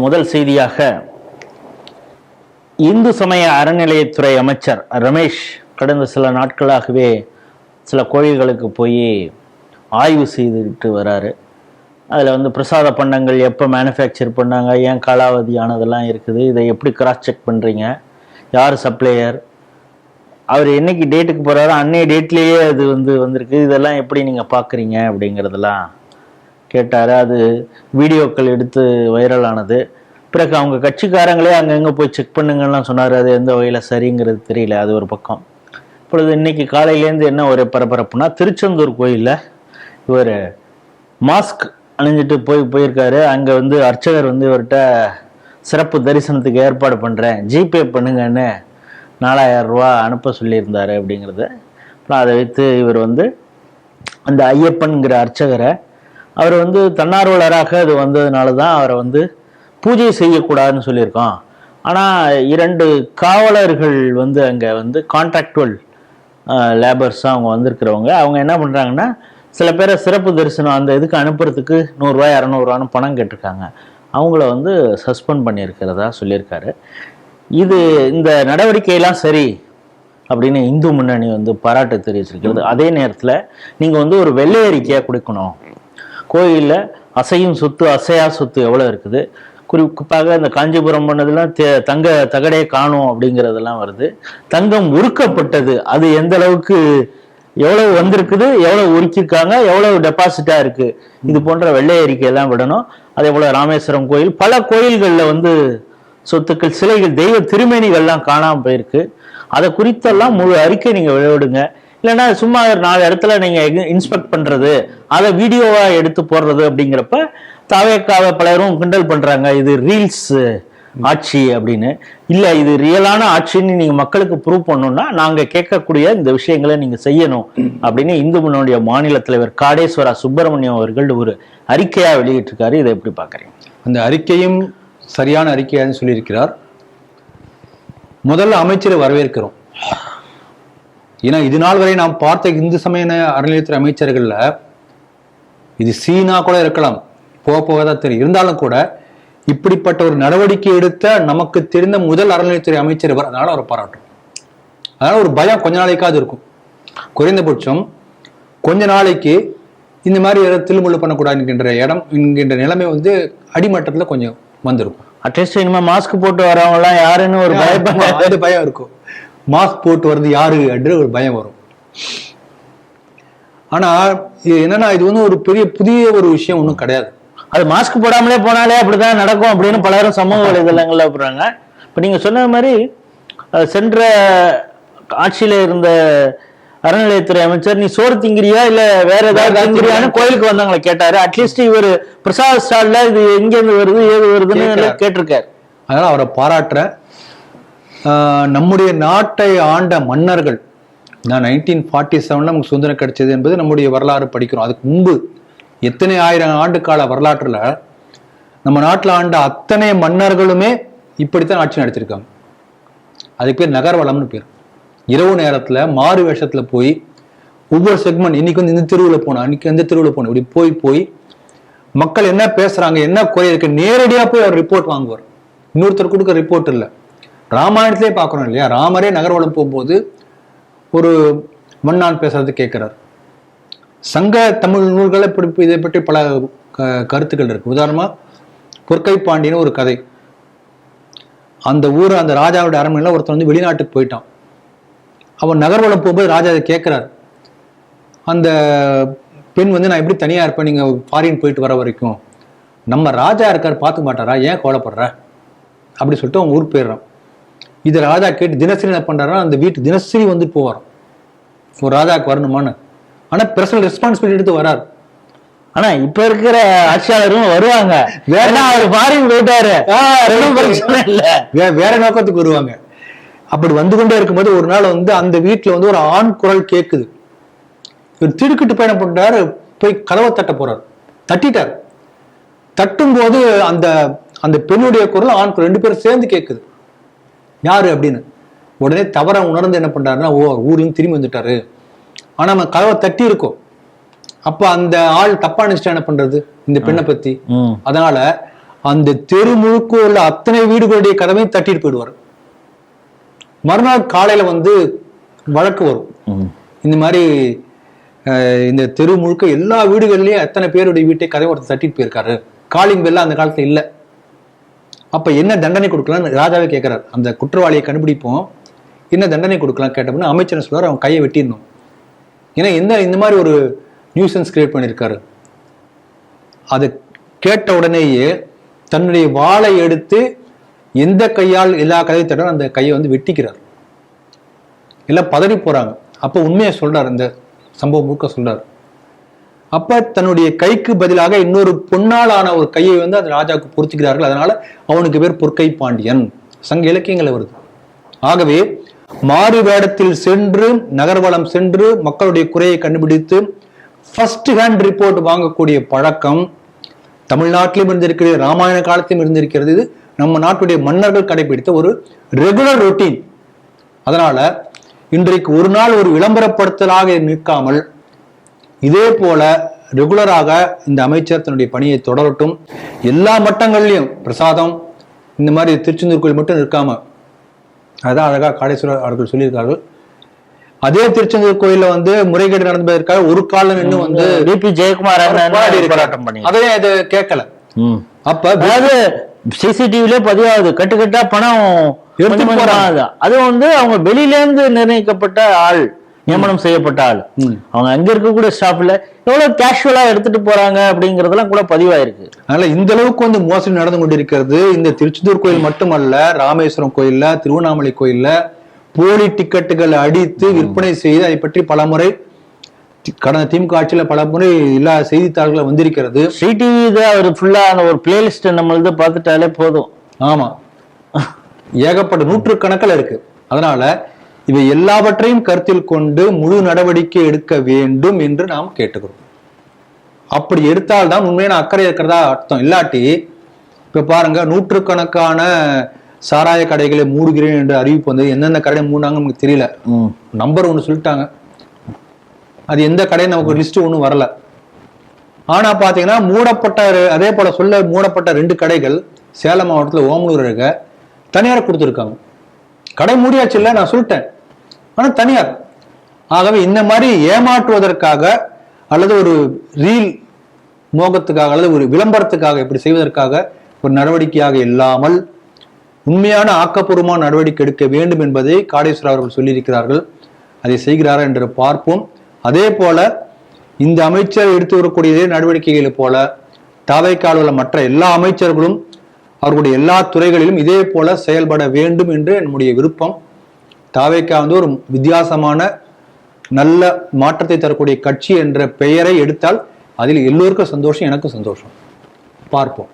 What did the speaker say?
முதல் செய்தியாக இந்து சமய அறநிலையத்துறை அமைச்சர் ரமேஷ் கடந்த சில நாட்களாகவே சில கோயில்களுக்கு போய் ஆய்வு செய்துட்டு வராரு. அதில் பிரசாத பண்டங்கள் எப்போ மேனுஃபேக்சர் பண்ணாங்க, ஏன் காலாவதியானதெல்லாம் இருக்குது, இதை எப்படி கிராஸ் செக் பண்ணுறீங்க, யார் சப்ளையர், அவர் என்னைக்கு டேட்டுக்கு போகிறாரோ அன்னைய டேட்லேயே அது வந்திருக்கு, இதெல்லாம் எப்படி நீங்கள் பார்க்குறீங்க அப்படிங்கிறதெல்லாம் கேட்டார். அது வீடியோக்கள் எடுத்து வைரல் ஆனது. பிறகு அவங்க கட்சிக்காரங்களே அங்கங்கே போய் செக் பண்ணுங்கலாம் சொன்னார். அது எந்த வகையில் சரிங்கிறது தெரியல. அது ஒரு பக்கம். இப்பொழுது இன்னைக்கு காலையிலேருந்து என்ன ஒரு பரபரப்புனா, திருச்செந்தூர் கோயிலில் இவர் மாஸ்க் அணிஞ்சிட்டு போயிருக்காரு. அங்கே அர்ச்சகர் இவர்கிட்ட சிறப்பு தரிசனத்துக்கு ஏற்பாடு பண்ணுறேன், ஜிபே பண்ணுங்கன்னு 4000 ரூபா அனுப்ப சொல்லியிருந்தார் அப்படிங்கிறது. அப்புறம் அதை வைத்து இவர் அந்த ஐயப்பன்கிற அர்ச்சகரை அவர் தன்னார்வலராக அது வந்ததுனால தான் அவரை பூஜை செய்யக்கூடாதுன்னு சொல்லியிருக்கோம். ஆனால் 2 காவலர்கள் அங்கே கான்ட்ராக்டுவல் லேபர்ஸாக அவங்க வந்திருக்கிறவங்க. அவங்க என்ன பண்ணுறாங்கன்னா, சில பேரை சிறப்பு தரிசனம் அந்த இதுக்கு அனுப்புறதுக்கு 100 ரூபாய் 200 ரூபான்னு பணம் கேட்டிருக்காங்க. அவங்கள சஸ்பெண்ட் பண்ணியிருக்கிறதா சொல்லியிருக்காரு. இந்த நடவடிக்கையெல்லாம் சரி அப்படின்னு இந்து முன்னணி பாராட்டு தெரிவிச்சிருக்கிறது. அதே நேரத்தில் நீங்கள் ஒரு வெள்ளை அறிக்கையாக கொடுக்கணும். கோயிலில் அசையும் சொத்து அசையா சொத்து எவ்வளோ இருக்குது, குறிப்பாக இந்த காஞ்சிபுரம் பண்ணதெல்லாம் தங்க தகடே காணும் அப்படிங்கிறதெல்லாம் வருது. தங்கம் உருக்கப்பட்டது அது எந்த அளவுக்கு எவ்வளவு வந்திருக்குது, எவ்வளவு உருக்கிருக்காங்க, எவ்வளவு டெபாசிட்டா இருக்கு, இது போன்ற வெள்ளை அறிக்கையெல்லாம் விடணும். அதே போல ராமேஸ்வரம் கோயில், பல கோயில்களில் சொத்துக்கள், சிலைகள், தெய்வ திருமேனிகள்லாம் காணாமல் போயிருக்கு. அதை குறித்தெல்லாம் முழு அறிக்கை நீங்க விடுங்க. இல்லைன்னா சும்மா 4 இடத்துல நீங்க இன்ஸ்பெக்ட் பண்றது, அதை வீடியோவா எடுத்து போடுறது அப்படிங்கிறப்ப தாவேக்காவை பலரும் கிண்டல் பண்றாங்க, இது ரீல்ஸ் ஆட்சி அப்படின்னு. இல்ல, இது ரியலான ஆட்சின்னு நீங்க மக்களுக்கு ப்ரூவ் பண்ணணும்னா நாங்க கேட்கக்கூடிய இந்த விஷயங்களை நீங்க செய்யணும் அப்படின்னு இந்து முன்னோடைய மாநில தலைவர் காடேஸ்வரா சுப்பிரமணியம் அவர்கள் ஒரு அறிக்கையா வெளியிட்டிருக்காரு. இதை எப்படி பாக்குறீங்க? அந்த அறிக்கையும் சரியான அறிக்கையான்னு சொல்லியிருக்கிறார். முதல்ல அமைச்சரை வரவேற்கிறோம். ஏன்னா இது நாள் வரை நாம் பார்த்த இந்து சமய அறநிலையத்துறை அமைச்சர்கள்ல இது சீனா கூட இருக்கலாம், போகதான் தெரியும். இருந்தாலும் கூட இப்படிப்பட்ட ஒரு நடவடிக்கை எடுத்த நமக்கு தெரிந்த முதல் அறநிலையத்துறை அமைச்சர் இவர். அதனால அவரை பாராட்டும். அதனால ஒரு பயம் கொஞ்ச நாளைக்காவது இருக்கும். குறைந்தபட்சம் கொஞ்ச நாளைக்கு இந்த மாதிரி தில்லுமுள்ளு பண்ணக்கூடாது என்கின்ற நிலைமை அடிமட்டத்துல கொஞ்சம் வந்திருக்கும். அட்லீஸ்ட் இனிமே மாஸ்க் போட்டு வரவங்க எல்லாம் யாருன்னு ஒரு பயம் இருக்கும். மாஸ்க் போட்டு வர்றது யாரு என்று ஒரு பயம் வரும். ஆனா என்னன்னா, இது ஒரு புதிய ஒரு விஷயம் ஒன்றும் கிடையாது. அது மாஸ்க் போடாமலே போனாலே அப்படிதான் நடக்கும் அப்படின்னு பலரும் சமூக வலைதளங்கள்ல போடுறாங்க. இப்ப நீங்க சொன்ன மாதிரி சென்ற ஆட்சியில இருந்த அறநிலையத்துறை அமைச்சர், நீ சோறு திங்கிறியா இல்ல வேற ஏதாவது திங்கிறியான்னு கோயிலுக்கு வந்தவங்களை கேட்டாரு. அட்லீஸ்ட் இவர் பிரசாத் ஸ்டால்ல இது எங்க இருந்து வருது, ஏது வருதுன்னு கேட்டிருக்காரு. அதனால அவரை பாராட்டுற. நம்முடைய நாட்டை ஆண்ட மன்னர்கள், நான் 1947 நமக்கு சுதந்திரம் கிடைச்சது என்பது நம்முடைய வரலாறு படிக்கிறோம். அதுக்கு முன்பு எத்தனை 1000 ஆண்டு கால வரலாற்றுல நம்ம நாட்டில் ஆண்ட அத்தனை மன்னர்களுமே இப்படித்தான் ஆட்சி நடத்திருக்காங்க. அதுக்கு பேர் நகர்வலம்னு பேர். இரவு நேரத்துல மாறு வேஷத்துல போய் ஒவ்வொரு செக்மெண்ட், இன்னைக்கு இந்த தெருவில் போனோம், அன்னைக்கு எந்த தெருவில் போனோம், இப்படி போய் மக்கள் என்ன பேசுறாங்க, என்ன குறை இருக்கு, நேரடியா போய் அவர் ரிப்போர்ட் வாங்குவார். இன்னொருத்தர் கொடுக்க ரிப்போர்ட் இல்லை. ராமாயணத்திலே பார்க்கணும் இல்லையா, ராமரே நகர்வலம் போகும்போது ஒரு மன்னான் பேசுறது கேட்கிறார். சங்க தமிழ் நூல்களை இதை பற்றி பல கருத்துக்கள் இருக்கு. உதாரணமா பொற்கை பாண்டியன்னு ஒரு கதை. அந்த ஊர், அந்த ராஜாவுடைய அரண்மனையில ஒருத்தர் வெளிநாட்டுக்கு போயிட்டான். அவன் நகர்வலம் போகும்போது ராஜா அதை கேட்கிறார். அந்த பெண் நான் எப்படி தனியா இருப்பேன், நீங்க ஃபாரின் போயிட்டு வர வரைக்கும், நம்ம ராஜா இருக்கார் பார்த்துக்க மாட்டாரா, ஏன் கவலைப்படுற அப்படி சொல்லிட்டு அவன் ஊருக்கு போயிடுறான். இதை ராஜா கேட்டு தினசரி என்ன பண்றாருன்னா, அந்த வீட்டு தினசரி போவாராம் ஒரு ராஜாவுக்கு வரணுமான்னு. ஆனா பர்சனல் ரெஸ்பான்சிபிலிட்டி எடுத்து வராரு. ஆனா இப்ப இருக்கிற ஆட்சியாளரும் வருவாங்க, வேற அவர் ஃபாரின் போயிட்டாரு, வேற நோக்கத்துக்கு வருவாங்க. அப்படி வந்து கொண்டே இருக்கும்போது ஒரு நாள் அந்த வீட்டுல ஒரு ஆண் குரல் கேட்குது. இவர் திடுக்கிட்டு போய் என்ன பண்றாரு, போய் கதவை தட்ட போறாரு. தட்டிட்டார். தட்டும் போது அந்த அந்த பெண்ணுடைய குரல் ஆண் குரல் 2 பேரும் சேர்ந்து கேட்குது. யாரு அப்படின்னு. உடனே தவற உணர்ந்து என்ன பண்றாருன்னா, ஊரையும் திரும்பி வந்துட்டாரு. ஆனா நம்ம கதவை தட்டி இருக்கோம். அப்ப அந்த ஆள் தப்பா நினைச்சிட்டா என்ன பண்றது இந்த பெண்ணை பத்தி. அதனால அந்த தெரு முழுக்க உள்ள அத்தனை வீடுகளுடைய கதவையும் தட்டிட்டு போயிடுவார். மறுநாள் காலையில வந்து வழக்கு வரும், இந்த மாதிரி இந்த தெரு முழுக்க எல்லா வீடுகள்லயும் எத்தனை பேருடைய வீட்டை கதை ஒருத்தர் தட்டிட்டு போயிருக்காரு. காலிங் பெல்லாம் அந்த காலத்துல இல்ல. அப்ப என்ன தண்டனை கொடுக்கலாம்னு ராஜாவே கேட்கிறார். அந்த குற்றவாளியை கண்டுபிடிப்போம், என்ன தண்டனை கொடுக்கலாம் கேட்டப்போ அமைச்சர் சொல்றாரு, அவன் கையை வெட்டிடணும். ஏன்னா இந்த மாதிரி ஒரு நியூசன்ஸ் கிரியேட் பண்ணியிருக்காரு. அதை கேட்ட உடனேயே தன்னுடைய வாளை எடுத்து எந்த கையால் எல்லா கதையை தட்டாலும் அந்த கையை வந்து வெட்டிக்கிறார். எல்லாம் பதறி போறாங்க. அப்ப உண்மையை சொல்றாரு, இந்த சம்பவம் முழுக்க சொல்றாரு. அப்ப தன்னுடைய கைக்கு பதிலாக இன்னொரு பொன்னாலான ஆன ஒரு கையை வந்து அந்த ராஜாவுக்கு பொருத்திக்கிறார்கள். அதனால அவனுக்கு பேர் பொற்கை பாண்டியன், சங்க இலக்கியங்கள் வருது. ஆகவே மாறு வேடத்தில் சென்று நகர்வலம் சென்று மக்களுடைய குறையை கண்டுபிடித்து ஃபர்ஸ்ட் ஹேண்ட் ரிப்போர்ட் வாங்கக்கூடிய பழக்கம் தமிழ்நாட்டிலும் இருந்திருக்கிறது, ராமாயண காலத்திலும் இருந்திருக்கிறது. இது நம்ம நாட்டுடைய மன்னர்கள் கடைபிடித்த ஒரு ரெகுலர் ரொட்டீன். அதனால இன்றைக்கு ஒரு நாள் ஒரு விளம்பரப்படுத்தலாக நிற்காமல் இதே போல ரெகுலராக இந்த அமைச்சர் தன்னுடைய பணியை தொடரட்டும். எல்லா மட்டங்கள்லையும் பிரசாதம் இந்த மாதிரி திருச்செந்தூர் கோயில் மட்டும் இருக்காம, அதான் அழகா காடேஸ்வரர் அவர்கள் சொல்லியிருக்கார்கள். அதே திருச்செந்தூர் கோயில்ல வந்து முறைகேடு நடந்ததற்காக ஒரு காலம் இன்னும் வந்து டிபி ஜெயக்குமார் போராட்டம் பண்ணி அதையும் இது கேட்கல. அப்ப அதாவது சிசிடிவில பதிவாகுது, கட்டுக்கட்டா பணம் எடுத்து போறாங்க. அது வந்து அவங்க வெளியில இருந்து நிர்ணயிக்கப்பட்ட ஆள், நியமனம் செய்யப்பட்ட ஆள். அவங்க அங்க இருக்கக்கூடிய ஸ்டாஃப்ல எவ்வளவு கேஷுவலா எடுத்துட்டு போறாங்க அப்படிங்கறதெல்லாம் கூட பதிவாயிருக்கு. அதனால இந்த அளவுக்கு வந்து மோசடி நடந்து கொண்டிருக்கிறது. இந்த திருச்செந்தூர் கோயில் மட்டுமல்ல, ராமேஸ்வரம் கோயில்ல, திருவண்ணாமலை கோயில்ல போலி டிக்கெட்டுகள் அடித்து விற்பனை செய்து அதை பற்றி பலமுறை கடந்த திமுக ஆட்சியில பலமுறை எல்லா செய்தித்தாள்களை வந்திருக்கிறது. சிடிவி ஒரு ஃபுல்லா அந்த ஒரு பிளேலிஸ்ட் நம்மளது பார்த்துட்டாலே போதும். ஆமா, ஏகப்பட்ட நூற்றுக்கணக்கில் இருக்கு. அதனால இவை எல்லாவற்றையும் கருத்தில் கொண்டு முழு நடவடிக்கை எடுக்க வேண்டும் என்று நாம் கேட்டுக்கிறோம். அப்படி எடுத்தால்தான் உண்மையான அக்கறை இருக்கிறதா அர்த்தம். இல்லாட்டி இப்ப பாருங்க, நூற்றுக்கணக்கான சாராய கடைகளை மூடுகிறேன் என்று அறிவிப்பு வந்தது. எந்தெந்த கடை மூடாங்க நமக்கு தெரியல. நம்பர் ஒன்று சொல்லிட்டாங்க, அது எந்த கடையும் நமக்கு லிஸ்ட் ஒன்றும் வரல. ஆனா பாத்தீங்கன்னா மூடப்பட்ட, அதே போல சொல்ல மூடப்பட்ட 2 கடைகள் சேலம் மாவட்டத்தில் ஓமலூர் இருக்க தனியார் கொடுத்துருக்காங்க. கடை மூடியாச்சு இல்லை, நான் சொல்லிட்டேன், ஆனா தனியார். ஆகவே இந்த மாதிரி ஏமாற்றுவதற்காக அல்லது ஒரு ரீல் மோகத்துக்காக அல்லது ஒரு விளம்பரத்துக்காக இப்படி செய்வதற்காக ஒரு நடவடிக்கையாக இல்லாமல் உண்மையான ஆக்கப்பூர்வமான நடவடிக்கை எடுக்க வேண்டும் என்பதை காடேஸ்வரர் அவர்கள் சொல்லியிருக்கிறார்கள். அதை செய்கிறாரா என்று பார்ப்போம். அதே போல இந்த அமைச்சர் எடுத்து வரக்கூடிய இதே நடவடிக்கைகளை போல தவைக்கால் உள்ள மற்ற எல்லா அமைச்சர்களும் அவர்களுடைய எல்லா துறைகளிலும் இதே போல செயல்பட வேண்டும் என்று நம்முடைய விருப்பம். தாவேக்கா வந்து ஒரு வித்தியாசமான நல்ல மாற்றத்தை தரக்கூடிய கட்சி என்ற பெயரை எடுத்தால் அதில் எல்லோருக்கும் சந்தோஷம், எனக்கும் சந்தோஷம். பார்ப்போம்.